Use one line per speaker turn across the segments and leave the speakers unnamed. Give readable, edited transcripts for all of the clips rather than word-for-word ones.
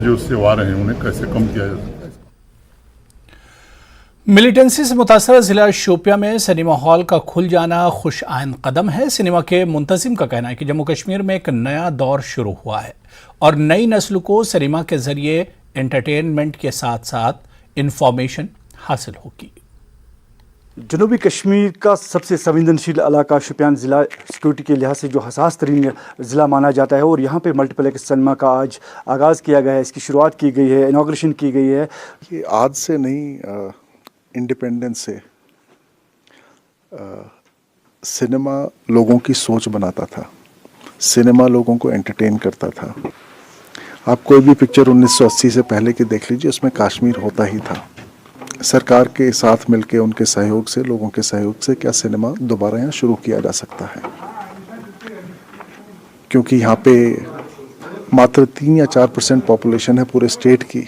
जो उससे आ रहे हैं उन्हें कैसे कम किया जा सकता है।
मिलिटेंसी से मुतासर जिला शोपिया में सिनेमा हॉल का खुल जाना खुश आइंद कदम है। सिनेमा के मुंतजिम का कहना है कि जम्मू कश्मीर में एक नया दौर शुरू हुआ है और नई नस्ल को सिनेमा के जरिए एंटरटेनमेंट के साथ साथ इंफॉर्मेशन हासिल होगी।
जनूबी कश्मीर का सबसे संवेदनशील इलाका शोपियान ज़िला सिक्योरिटी के लिहाज से जो हसास तरीन ज़िला माना जाता है और यहाँ पे मल्टीप्लेक्स सिनेमा का आज आगाज़ किया गया है, इसकी शुरुआत की गई है, इनॉग्रेशन की गई है।
कि आज से नहीं, इंडिपेंडेंस से सिनेमा लोगों की सोच बनाता था, सिनेमा लोगों को एंटरटेन करता था। आप कोई भी पिक्चर 1980 से पहले की देख लीजिए, उसमें कश्मीर होता ही था। सरकार के साथ मिलके उनके सहयोग से, लोगों के सहयोग से क्या सिनेमा दोबारा यहाँ शुरू किया जा सकता है, क्योंकि यहाँ पे मात्र 3 या 4% पॉपुलेशन है पूरे स्टेट की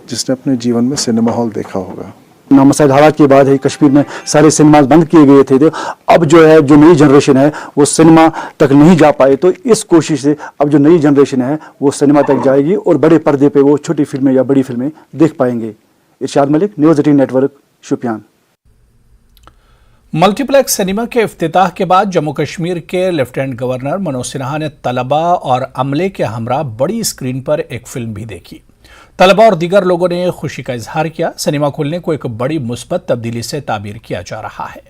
जिसने अपने जीवन में सिनेमा हॉल देखा होगा।
नामसाइद हालात के बाद है कश्मीर में सारे सिनेमा बंद किए गए थे, तो अब जो है जो नई जनरेशन है वो सिनेमा तक नहीं जा पाए, तो इस कोशिश से अब जो नई जनरेशन है वो सिनेमा तक जाएगी और बड़े पर्दे पे वो छोटी फिल्में या बड़ी फिल्में देख पाएंगे। Irshad Malik, news 18 network, Shopian.
Multiplex cinema के इफ्तिताह के बाद जम्मू कश्मीर के लेफ्टिनेंट गवर्नर मनोज सिन्हा ने तलबा और अमले के हमरा बड़ी स्क्रीन पर एक फिल्म भी देखी। तलबा और दीगर लोगों ने खुशी का इजहार किया। सिनेमा खुलने को एक बड़ी मुस्बत तब्दीली से ताबीर किया जा रहा है।